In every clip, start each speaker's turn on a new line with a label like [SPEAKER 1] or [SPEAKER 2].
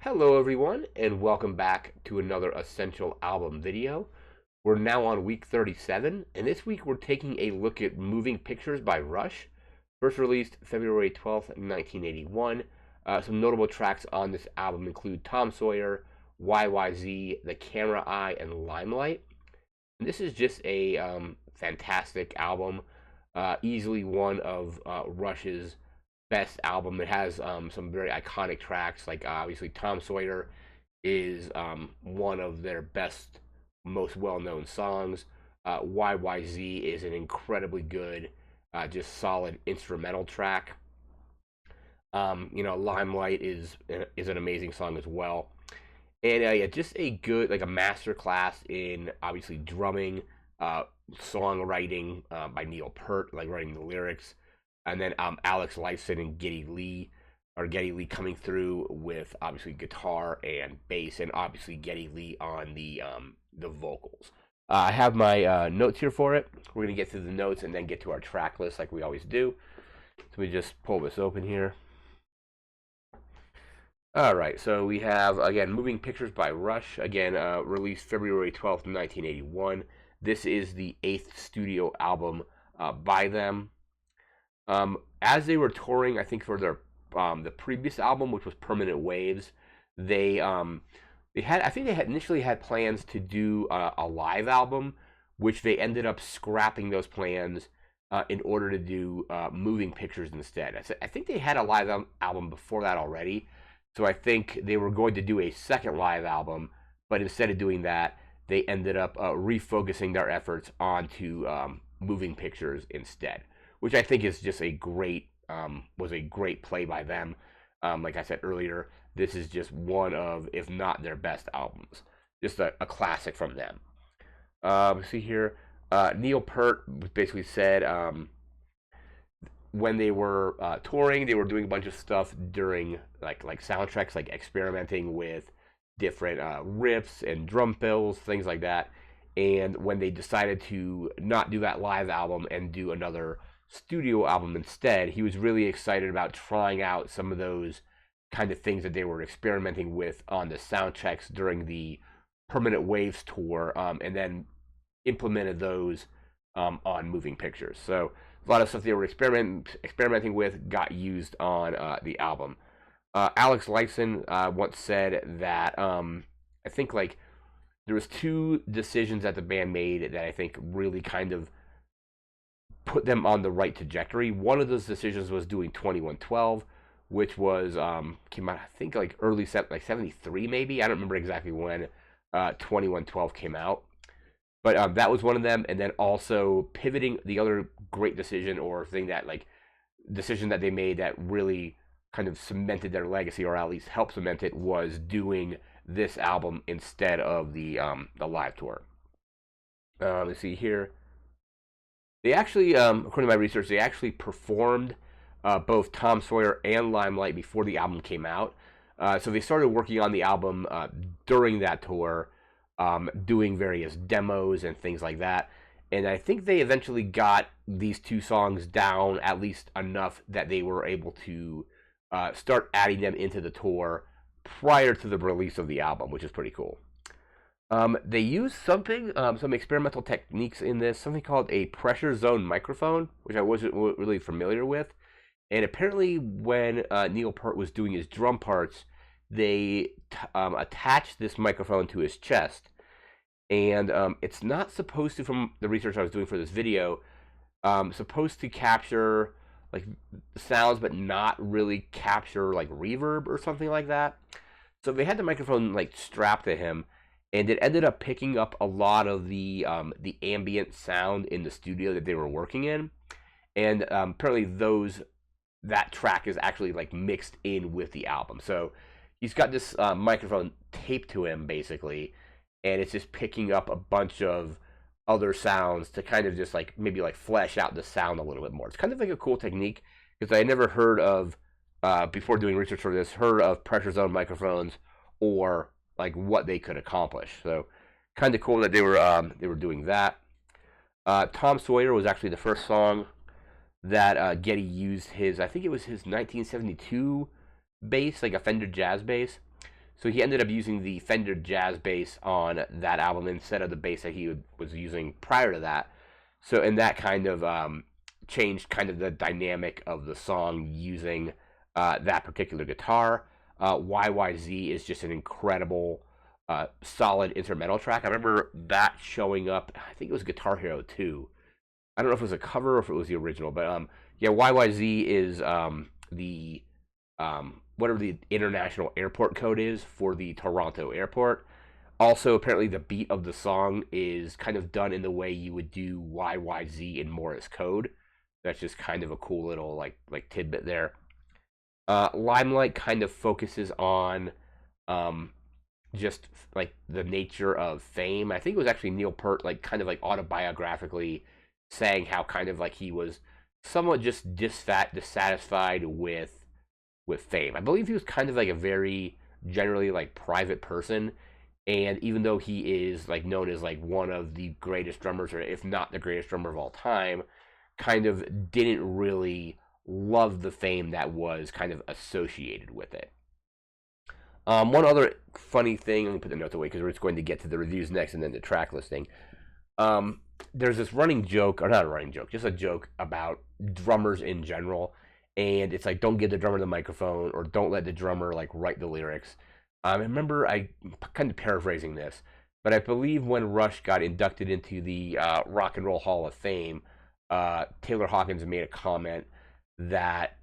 [SPEAKER 1] Hello everyone, and welcome back to another Essential Album video. We're now on week 37, and this week we're taking a look at Moving Pictures by Rush, first released February 12th, 1981. Some notable tracks on this album include Tom Sawyer, YYZ, The Camera Eye, and Limelight. And this is just a fantastic album, easily one of Rush's best album. It has some very iconic tracks, like obviously Tom Sawyer is one of their best, most well-known songs. YYZ is an incredibly good, just solid instrumental track. Limelight is an amazing song as well. And yeah, just a good, like a master class in obviously drumming, uh, songwriting by Neil Peart, like writing the lyrics, and then Alex Lifeson and Geddy Lee coming through with obviously guitar and bass, and obviously Geddy Lee on the vocals. I have my notes here for it. We're gonna get through the notes and then get to our track list like we always do. So we just pull this open here. All right, so we have again Moving Pictures by Rush, again released February 12th, 1981. This is the eighth studio album by them. As they were touring, I think for their the previous album, which was Permanent Waves, they had, I think they had initially had plans to do a live album, which they ended up scrapping those plans in order to do Moving Pictures instead. I think they had a live album before that already, so I think they were going to do a second live album, but instead of doing that, they ended up refocusing their efforts onto Moving Pictures instead, which I think is just a great was a great play by them. Like I said earlier, this is just one of, if not their best albums, just a classic from them. See here, Neil Peart basically said when they were touring, they were doing a bunch of stuff during like soundtracks, like experimenting with different riffs and drum fills, things like that. And when they decided to not do that live album and do another studio album instead, he was really excited about trying out some of those kind of things that they were experimenting with on the soundtracks during the Permanent Waves tour, and then implemented those on Moving Pictures. So a lot of stuff they were experimenting with got used on the album. Alex Lifeson once said that I think like there was two decisions that the band made that I think really kind of put them on the right trajectory. One of those decisions was doing 2112, which was came out I think like like 73 maybe. I don't remember exactly when 2112 came out. But that was one of them, and then also pivoting. The other great decision or thing that like decision that they made that really kind of cemented their legacy, or at least helped cement it, was doing this album instead of the live tour. Let's see here. They actually, according to my research, they actually performed both Tom Sawyer and Limelight before the album came out. So they started working on the album during that tour, doing various demos and things like that. And I think they eventually got these two songs down at least enough that they were able to start adding them into the tour prior to the release of the album, which is pretty cool. They used some experimental techniques in this, something called a pressure zone microphone, which I wasn't really familiar with. And apparently, when Neil Peart was doing his drum parts, they attached this microphone to his chest. And it's not supposed to, from the research I was doing for this video, supposed to capture like sounds, but not really capture like reverb or something like that. So they had the microphone like strapped to him, and it ended up picking up a lot of the ambient sound in the studio that they were working in, and apparently that track is actually like mixed in with the album. So he's got this microphone taped to him basically, and it's just picking up a bunch of other sounds to kind of just like maybe like flesh out the sound a little bit more. It's kind of like a cool technique because I never heard of before doing research for this, heard of pressure zone microphones or like what they could accomplish. So kind of cool that they were doing that. Tom Sawyer was actually the first song that Geddy used his, I think it was his 1972 bass, like a Fender Jazz bass. So he ended up using the Fender Jazz bass on that album instead of the bass that he was using prior to that. So, and that kind of changed kind of the dynamic of the song using that particular guitar. YYZ is just an incredible, solid instrumental track. I remember that showing up. I think it was Guitar Hero 2. I don't know if it was a cover or if it was the original, but yeah, YYZ is the whatever the international airport code is for the Toronto airport. Also, apparently, the beat of the song is kind of done in the way you would do YYZ in Morse code. That's just kind of a cool little like tidbit there. Limelight kind of focuses on um, just like the nature of fame. I think it was actually Neil Peart, like kind of like autobiographically saying how kind of like he was somewhat just dissatisfied with fame. I believe he was kind of like a very generally like private person, and even though he is like known as like one of the greatest drummers, or if not the greatest drummer of all time, kind of didn't really love the fame that was kind of associated with it. One other funny thing, let me put the notes away because we're just going to get to the reviews next and then the track listing. There's this running joke, or not a running joke, just a joke about drummers in general. And it's like, don't give the drummer the microphone, or don't let the drummer like write the lyrics. I remember I kind of paraphrasing this, but I believe when Rush got inducted into the Rock and Roll Hall of Fame, Taylor Hawkins made a comment that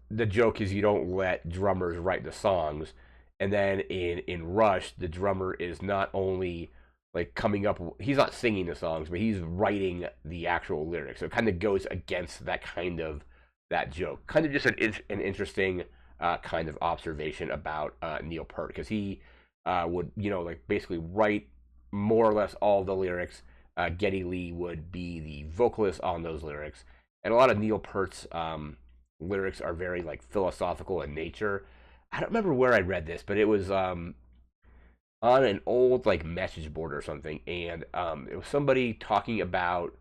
[SPEAKER 1] the joke is you don't let drummers write the songs. And then in Rush, the drummer is not only like coming up, he's not singing the songs, but he's writing the actual lyrics. So it kind of goes against that kind of that joke. Kind of just an interesting kind of observation about Neil Peart, because he would, like basically write more or less all the lyrics. Geddy Lee would be the vocalist on those lyrics, and a lot of Neil Peart's lyrics are very like philosophical in nature. I don't remember where I read this, but it was on an old like message board or something, and it was somebody talking about.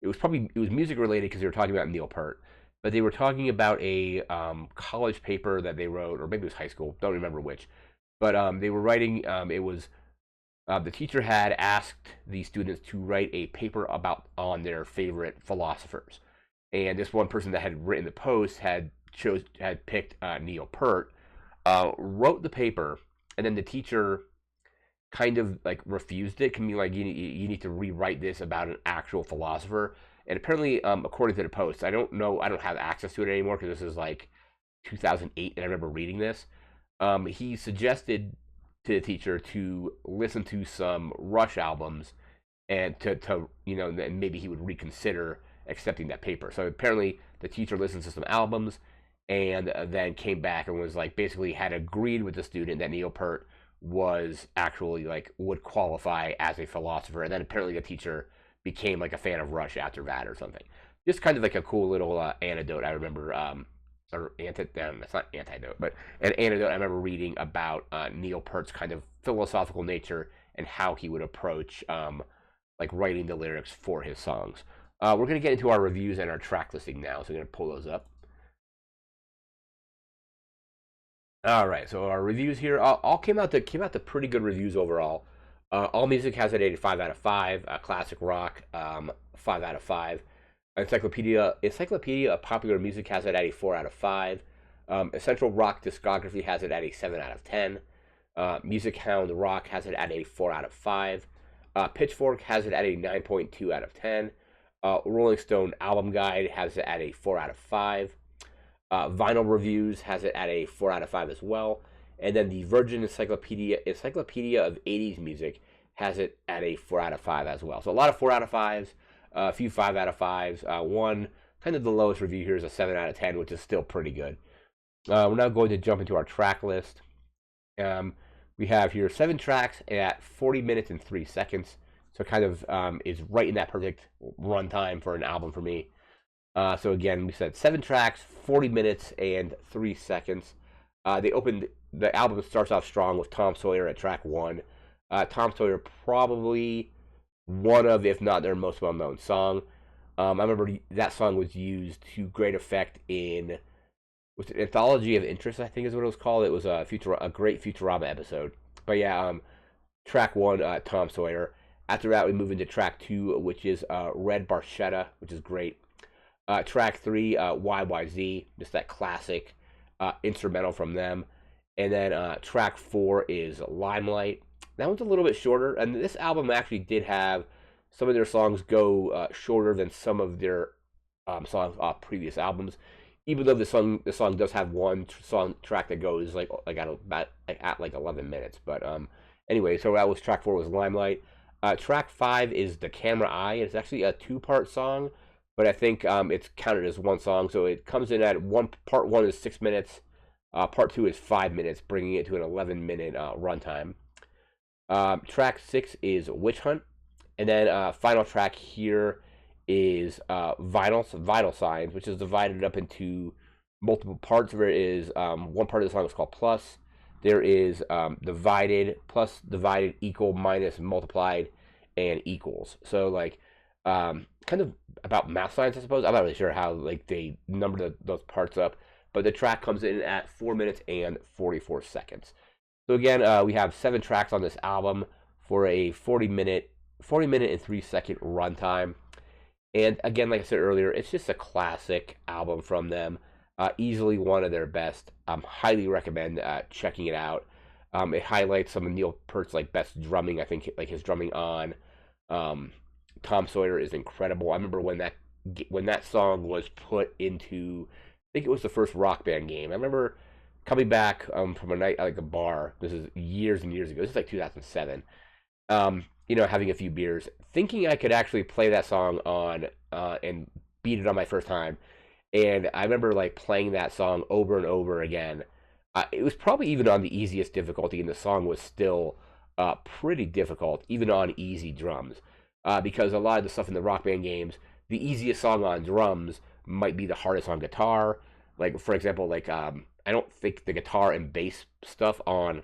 [SPEAKER 1] It was music related because they were talking about Neil Peart, but they were talking about a college paper that they wrote, or maybe it was high school. Don't remember which, but they were writing. It was the teacher had asked the students to write a paper about on their favorite philosophers, and this one person that had written the post had picked Neil Peart, wrote the paper, and then the teacher kind of like refused it, can be like, you need to rewrite this about an actual philosopher. And apparently, according to the post, I don't know, I don't have access to it anymore because this is like 2008, and I remember reading this. He suggested to the teacher to listen to some Rush albums, and to then maybe he would reconsider accepting that paper. So apparently, the teacher listened to some albums, and then came back and was like basically had agreed with the student that Neil Peart was actually like would qualify as a philosopher, and then apparently the teacher became like a fan of Rush after that or something. Just kind of like a cool little anecdote. I remember, or that's not antidote, but an anecdote I remember reading about Neil Peart's kind of philosophical nature and how he would approach like writing the lyrics for his songs. We're gonna get into our reviews and our track listing now, so we're gonna pull those up. All right, so our reviews here all came out to pretty good reviews overall. All Music has it 85 out of 5. Classic Rock, 5 out of 5. Encyclopedia of Popular Music has it at a 4 out of 5. Essential Rock Discography has it at a 7 out of 10. Music Hound Rock has it at a 4 out of 5. Pitchfork has it at a 9.2 out of 10. Rolling Stone Album Guide has it at a 4 out of 5. Vinyl Reviews has it at a 4 out of 5 as well. And then the Virgin Encyclopedia of 80s Music has it at a 4 out of 5 as well. So a lot of 4 out of 5s, a few 5 out of 5s. One, kind of the lowest review here is a 7 out of 10, which is still pretty good. We're now going to jump into our track list. We have here 7 tracks at 40 minutes and 3 seconds. So kind of is right in that perfect runtime for an album for me. So again, we said 7 tracks, 40 minutes and 3 seconds. The album starts off strong with Tom Sawyer at track 1. Tom Sawyer, probably one of, if not their most well-known song. I remember that song was used to great effect in was an anthology of interest, I think is what it was called. It was a great Futurama episode. But yeah, track one, Tom Sawyer. After that, we move into track two, which is Red Barchetta, which is great. Track three, YYZ, just that classic instrumental from them. And then track four is Limelight. That one's a little bit shorter, and this album actually did have some of their songs go shorter than some of their songs off previous albums. Even though the song does have one song track that goes at like 11 minutes, but anyway, so that was track four was Limelight. Track five is The Camera Eye. It's actually a two-part song, but I think it's counted as one song, so it comes in at one. Part one is 6 minutes. Part two is 5 minutes, bringing it to an 11-minute runtime. Track six is Witch Hunt, and then final track here is Vital Signs, which is divided up into multiple parts. There is one part of the song is called Plus. There is divided, plus, divided, equal, minus, multiplied, and equals. So like kind of about math science, I suppose. I'm not really sure how like they number those parts up, but the track comes in at 4 minutes and 44 seconds. So again, we have 7 tracks on this album for a 40 minute and 3 second runtime. And again, like I said earlier, it's just a classic album from them. Easily one of their best. Highly recommend checking it out. It highlights some of Neil Peart's like best drumming. I think like his drumming on Tom Sawyer is incredible. I remember when that song was put into, I think it was the first Rock Band game. I remember coming back from a night at like a bar. This is years and years ago. This is like 2007. Having a few beers, thinking I could actually play that song on and beat it on my first time. And I remember like playing that song over and over again. It was probably even on the easiest difficulty, and the song was still pretty difficult, even on easy drums. Because a lot of the stuff in the Rock Band games, the easiest song on drums might be the hardest on guitar. Like, for example, like I don't think the guitar and bass stuff on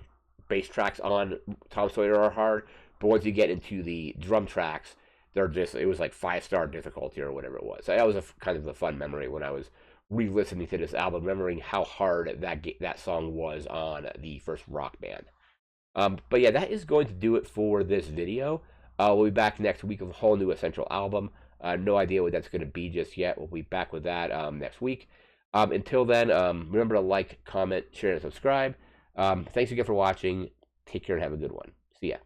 [SPEAKER 1] bass tracks on Tom Sawyer are hard, but once you get into the drum tracks, it was like 5-star difficulty or whatever it was. So that was kind of a fun memory when I was re-listening to this album, remembering how hard that song was on the first Rock Band. But yeah, that is going to do it for this video. We'll be back next week with a whole new Essential album. No idea what that's going to be just yet. We'll be back with that next week. Until then, remember to like, comment, share, and subscribe. Thanks again for watching. Take care and have a good one. See ya.